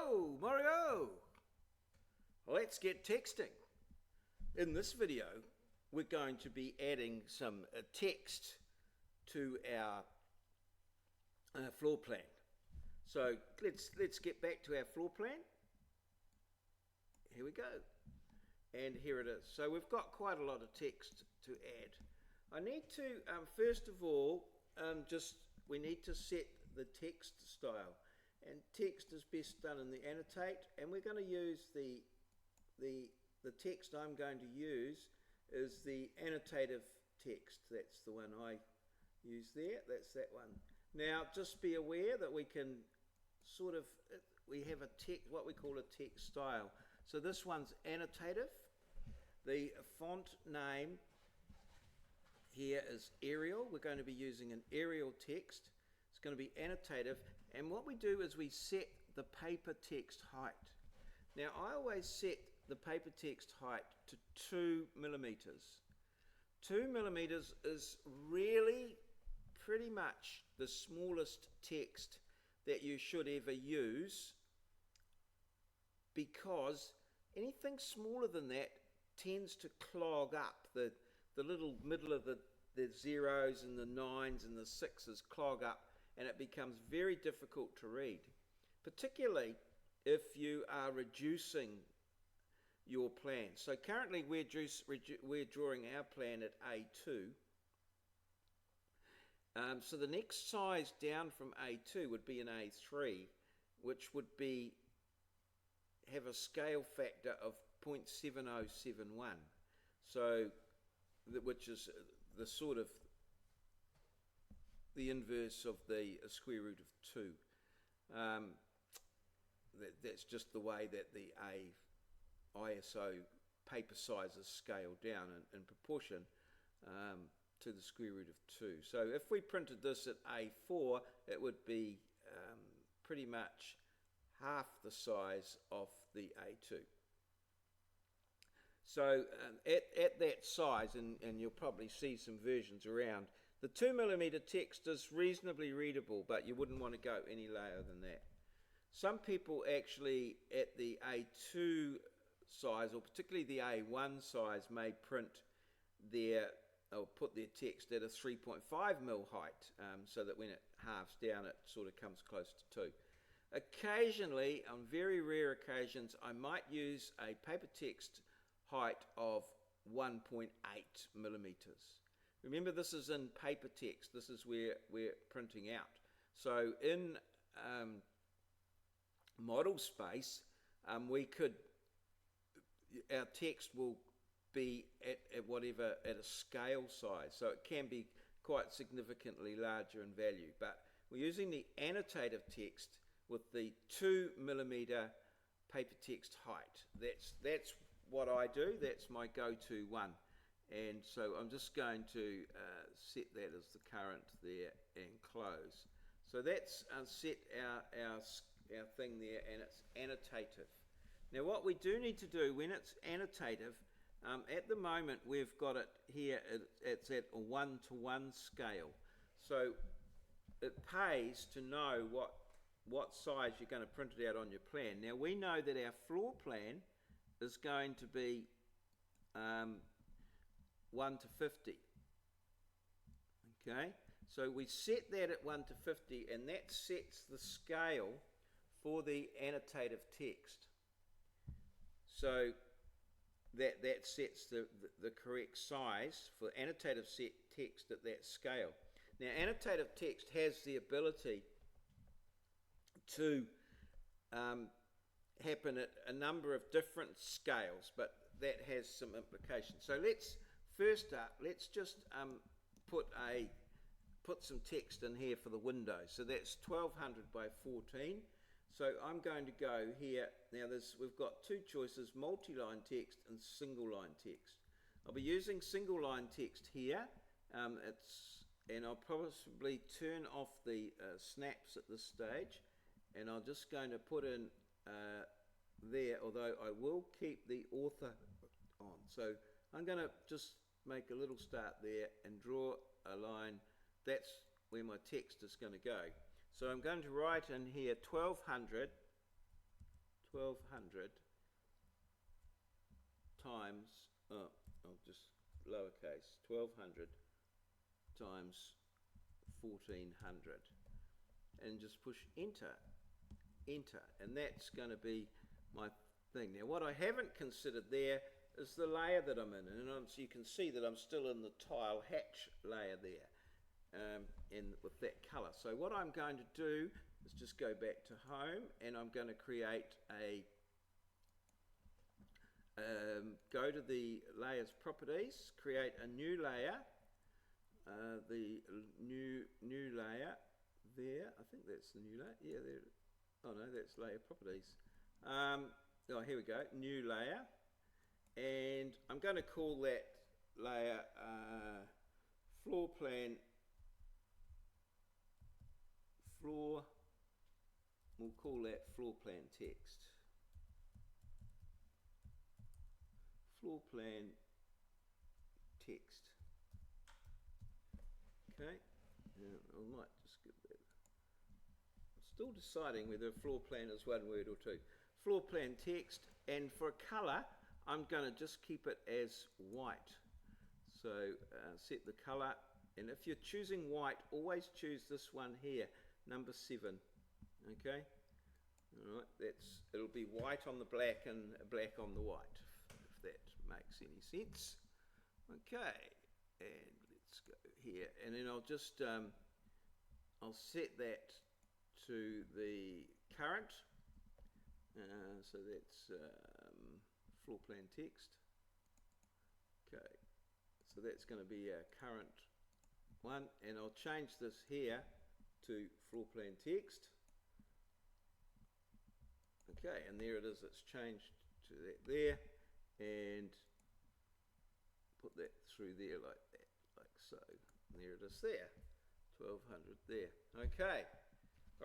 Hello, Mario! Let's get texting. In this video, we're going to be adding some text to our floor plan. So let's get back to our floor plan. Here we go. And here it is. So we've got quite a lot of text to add. I need to, first of all, we need to set the text style. And text is best done in the annotate, and we're going to use the text I'm going to use is the annotative text. That's the one I use there. That's that one. Now just be aware that we can we have a text, what we call a text style. So this one's annotative. The font name here is Arial. We're going to be using an Arial text. It's going to be annotative, and what we do is we set the paper text height. Now I always set the paper text height to 2 millimeters. 2 millimeters is really pretty much the smallest text that you should ever use, because anything smaller than that tends to clog up. The little middle of the zeros and the nines and the sixes clog up, and it becomes very difficult to read, particularly if you are reducing your plan. So currently we're drawing our plan at A2. So the next size down from A2 would be an A3, which would have a scale factor of 0.7071. So which is the inverse of the square root of 2. That's just the way that the ISO paper sizes scale down in proportion to the square root of 2. So if we printed this at A4, it would be pretty much half the size of the A2. So at that size, and you'll probably see some versions around, the 2 millimeter text is reasonably readable, but you wouldn't want to go any lower than that. Some people actually at the A2 size, or particularly the A1 size, may print or put their text at a 3.5 mil height, so that when it halves down it sort of comes close to 2. Occasionally, on very rare occasions, I might use a paper text height of 1.8 millimeters. Remember, this is in paper text. This is where we're printing out. So in model space, our text will be at a scale size. So it can be quite significantly larger in value. But we're using the annotative text with the 2 millimeter paper text height. That's what I do. That's my go-to one. And so I'm just going to set that as the current there and close. So that's set our thing there, and it's annotative. Now what we do need to do when it's annotative, at the moment we've got it here, it's at a 1-to-1 scale. So it pays to know what size you're going to print it out on your plan. Now we know that our floor plan is going to be 1-to-50. Okay, so we set that at 1-to-50, and that sets the scale for the annotative text. So that sets the correct size for annotative text at that scale. Now annotative text has the ability to happen at a number of different scales, but that has some implications. So first up, let's just put some text in here for the window. So that's 1200 by 14. So I'm going to go here. Now we've got two choices: multi-line text and single line text. I'll be using single line text here, and I'll probably turn off the snaps at this stage, and I'm just going to put in there, although I will keep the author on. So I'm going to just make a little start there and draw a line. That's where my text is going to go. So I'm going to write in here 1200 1200 times, I'll just lowercase, 1200 times 1400, and just push enter, and that's going to be my thing. Now what I haven't considered there is the layer that I'm in, and so you can see that I'm still in the tile hatch layer there, with that color. So what I'm going to do is just go back to home, and I'm going to create a go to the layers properties, create a new layer, the new layer there. I think that's the new layer. Yeah, there. Oh no, that's layer properties. Oh, here we go. New layer, and I'm going to call that layer floor plan. We'll call that floor plan text. Floor plan text. Okay, I might just give that. I'm still deciding whether floor plan is one word or two. Floor plan text, and for a color, I'm going to just keep it as white. So set the color, and if you're choosing white, always choose this one here, number 7. Okay, all right, it'll be white on the black and black on the white, if that makes any sense. Okay, and let's go here, and then I'll just I'll set that to the current. So that's floor plan text. Okay, so that's going to be our current one, and I'll change this here to floor plan text. Okay, and there it is, it's changed to that there, and put that through there like that, like so. And there it is there, 1200 there. Okay,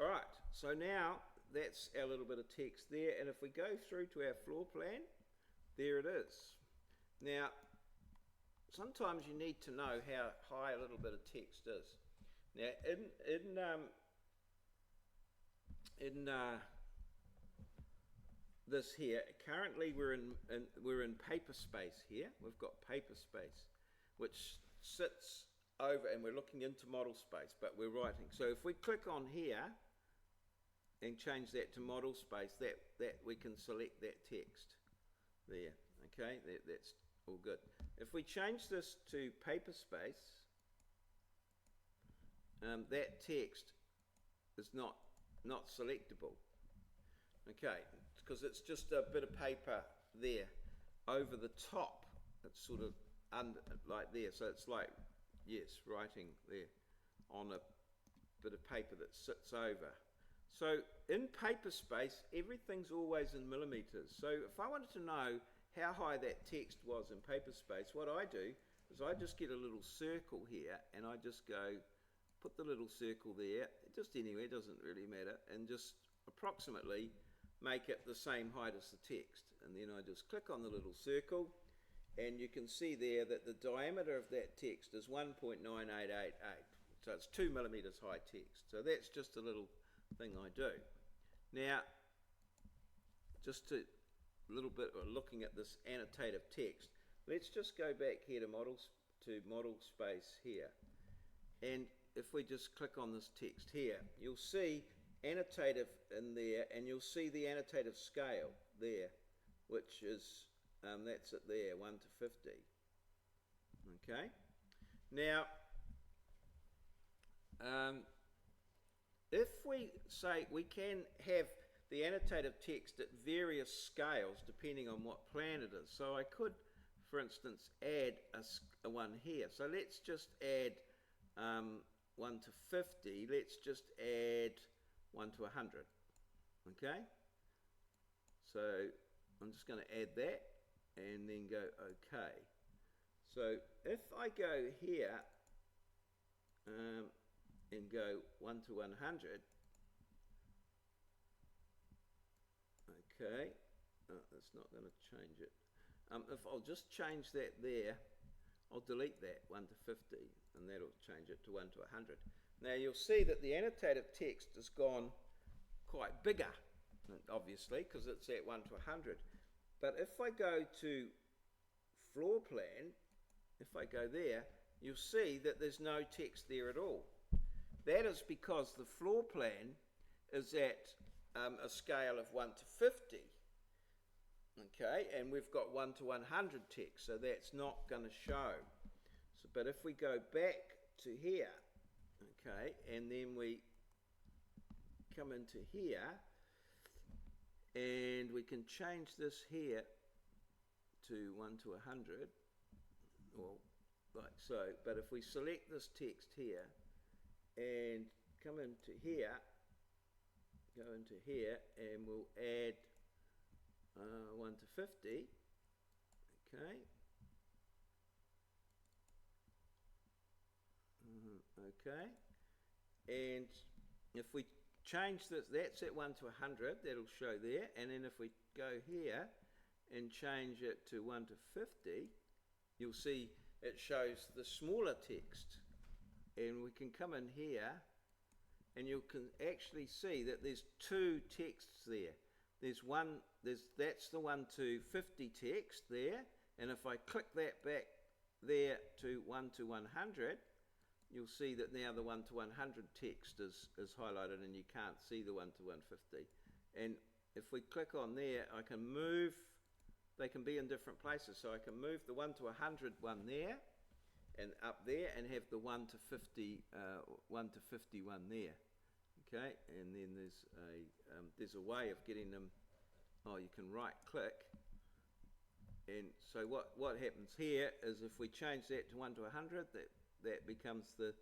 all right, so now that's our little bit of text there, and if we go through to our floor plan, there it is. Now, sometimes you need to know how high a little bit of text is. Now, in this here, currently we're in paper space here. We've got paper space, which sits over, and we're looking into model space, but we're writing. So if we click on here and change that to model space, that we can select that text there. Okay, that's all good. If we change this to paper space, that text is not selectable. Okay, because it's just a bit of paper there over the top. It's sort of under, like there, so it's like, yes, writing there on a bit of paper that sits over. So in paper space, everything's always in millimeters. So if I wanted to know how high that text was in paper space, what I do is I just get a little circle here, and I just go, put the little circle there, just anywhere, doesn't really matter, and just approximately make it the same height as the text. And then I just click on the little circle, and you can see there that the diameter of that text is 1.9888. So it's 2 millimeters high text. So that's just a little thing I do. Now, just a little bit of looking at this annotative text, let's just go back here to model space here, and if we just click on this text here, you'll see annotative in there, and you'll see the annotative scale there, which is that's it there, 1 to 50. Okay, now if we say we can have the annotative text at various scales depending on what plan it is. So I could, for instance, add a one here. So let's just add 1 to 50. Let's just add 1 to 100. Okay? So I'm just going to add that and then go OK. So if I go here and go 1 to 100, okay, that's not going to change it. If I'll just change that there, I'll delete that 1 to 50, and that'll change it to 1 to 100. Now you'll see that the annotative text has gone quite bigger, obviously. obviously, because it's at 1 to 100. But if I go to floor plan, if I go there, you'll see that there's no text there at all. That is because the floor plan is at a scale of 1 to 50. Okay, and we've got 1 to 100 text, so that's not going to show. So, but if we go back to here, okay, and then we come into here, and we can change this here to 1 to 100, well, like so. But if we select this text here and come into here, go into here, and we'll add 1 to 50, okay. Okay, and if we change this, that's at 1 to 100, that'll show there, and then if we go here and change it to 1 to 50, you'll see it shows the smaller text. And we can come in here, and you can actually see that there's two texts there. There's one, that's the 1 to 50 text there, and if I click that back there to 1 to 100, you'll see that now the 1 to 100 text is highlighted, and you can't see the 1 to 150. And if we click on there, I can move, they can be in different places, so I can move the 1 to 100 one there, and up there, and have the 1 to 50, 1 to 51 there. Okay, and then there's a way of getting them. Oh, you can right click, and so what happens here is if we change that to 1 to 100, that becomes the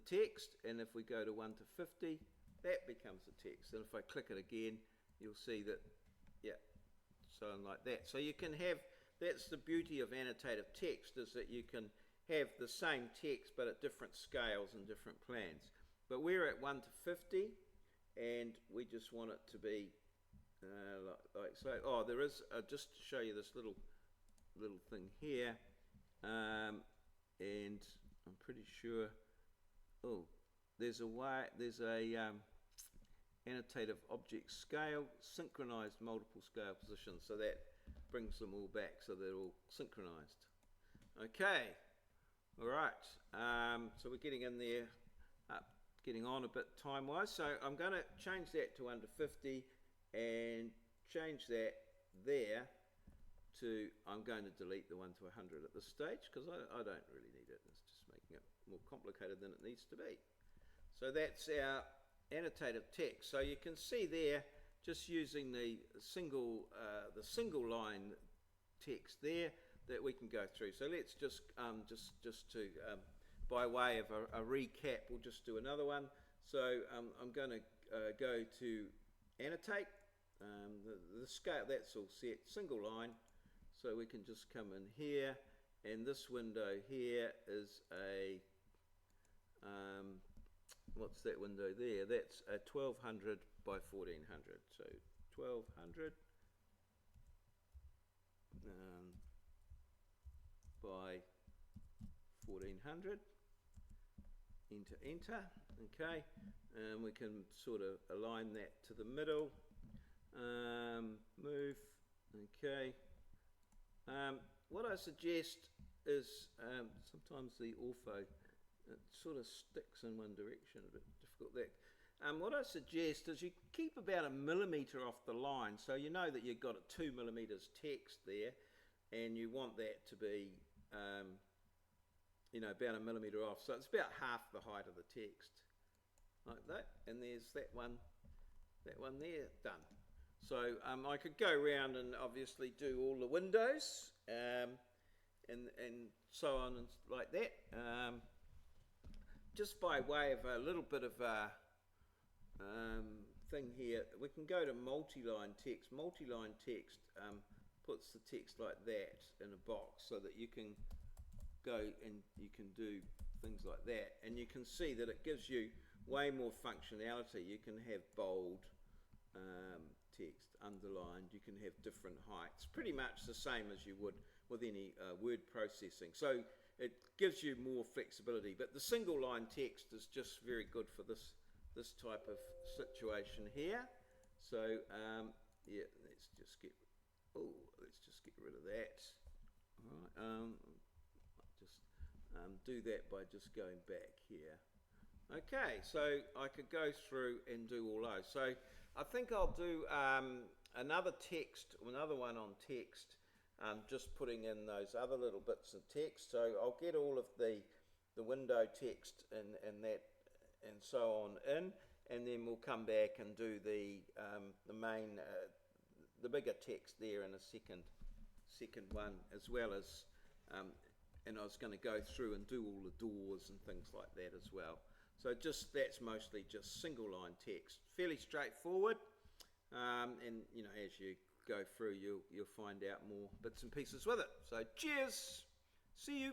text, and if we go to 1 to 50, that becomes the text. And if I click it again, you'll see that, yeah, so on like that. So you can have, that's the beauty of annotative text, is that you can have the same text but at different scales and different plans. But we're at 1 to 50, and we just want it to be like so. Oh, there is, just to show you this little thing here, and I'm pretty sure, oh, there's a annotative object scale, synchronized multiple scale positions, so that brings them all back so they're all synchronized. Okay, all right, so we're getting in there, getting on a bit time-wise, so I'm going to change that to 1 to 50 and change that there to, I'm going to delete the 1 to 100 at this stage because I don't really need it. It's just making it more complicated than it needs to be. So that's our annotative text. So you can see there, just using the single line text there, that we can go through. So let's just to by way of a recap, we'll just do another one. So I'm going to go to annotate. The scale, that's all set, single line. So we can just come in here, and this window here is a, what's that window there? That's a 1200 by 1400. So 1200 by 1400. Enter, okay, and we can sort of align that to the middle, move, okay. What I suggest is sometimes the ortho, it sort of sticks in one direction, a bit difficult there. What I suggest is you keep about 1 millimetre off the line, so you know that you've got a 2 millimetres text there, and you want that to be you know, about 1 millimetre off, so it's about half the height of the text, like that. And there's that one there done. So I could go around and obviously do all the windows and so on and like that. Just by way of a little bit of a thing here, we can go to multi-line text. Multi-line text puts the text like that in a box so that you can go and you can do things like that, and you can see that it gives you way more functionality. You can have bold text, underlined, you can have different heights, pretty much the same as you would with any word processing. So it gives you more flexibility, but the single line text is just very good for this type of situation here. So yeah, let's just get rid of that. All right, just do that by just going back here. Okay, so I could go through and do all those. So I think I'll do another one on text, just putting in those other little bits of text. So I'll get all of the window text and that and so on in, and then we'll come back and do the main, the bigger text there in a second one, as well as, and I was going to go through and do all the doors and things like that as well. So that's mostly just single line text, fairly straightforward, and you know, as you go through, you'll find out more bits and pieces with it. So cheers, see you.